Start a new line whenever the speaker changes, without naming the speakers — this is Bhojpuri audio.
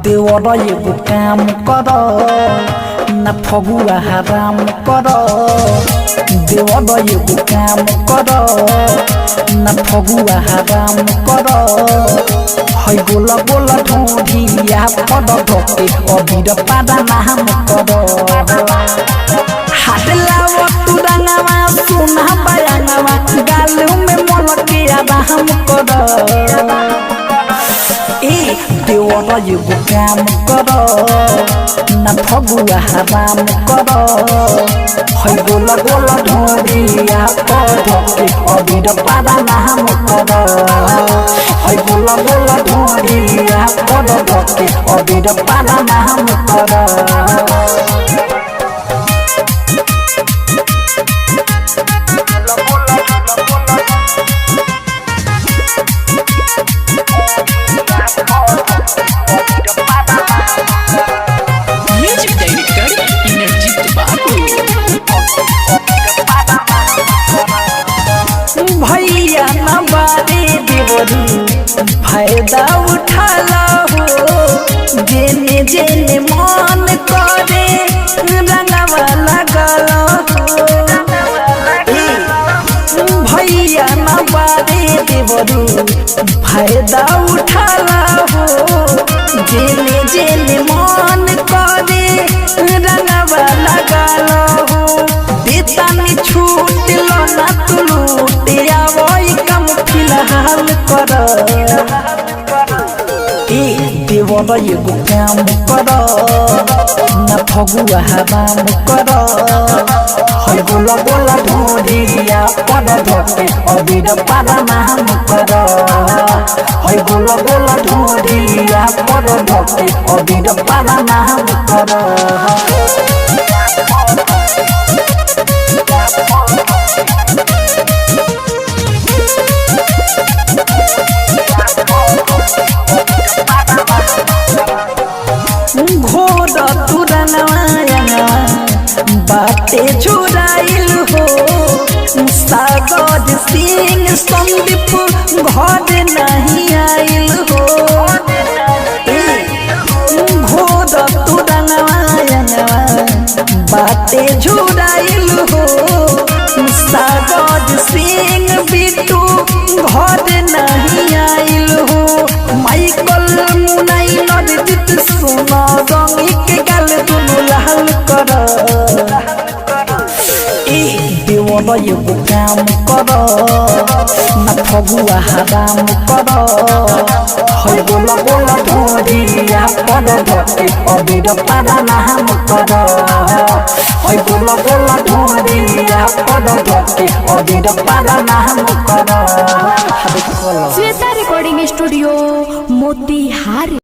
देवर एगो काम कर ना फगुआ हराम कर देवर एगो काम कर ना फगुआ हराम कर है गोला गोला ढोढिया पद धोके अबीर पादा नाम कर हाथ लाव तू रंगवा सुना बयांगवा गाल में मोलके आराम कर देवर एगो काम कर ना फगुआ हराम कर है गोला गोला ढोढिया पद धोके अबीर पादा नाम कर है गोला गोला ढोढिया पद धोके अबीर पादा नाम कर भैया न बारे देवरू फायदा उठाला हो जेने जेने मन करे रंगवा लगला हो भैया न बारे देवरू फायदा उठाला हो जेने जेने मन करे रंगवा लगला हो देतानी छूट लो ना तू फिलहाल कर देवर एगो काम कर ना फगुआ हराम कर है गोला गोला ढोढिया पद धोके अबीर पादा नाम कर है गोला गोला ढोढिया पद धोके अबीर पादा नाम कर बाते चुराइल हो सागर सिंह संदीप घर नहीं आइल हो घोर तुरंगवा बाते चुराइल हो सागर सिंह बिट्टू घर नहीं आइल हो माइकल मुनाई नरजित सुना रंगी के गाल दुनु लाल कर देवर एगो काम कर ना फगुआ हराम कर है गोला गोला ढोढिया पद धोके अबीर पादा नाम कर है गोला गोला ढोढिया पद धोके अबीर पादा नाम कर
श्वेता रिकॉर्डिंग स्टूडियो मोतिहारी।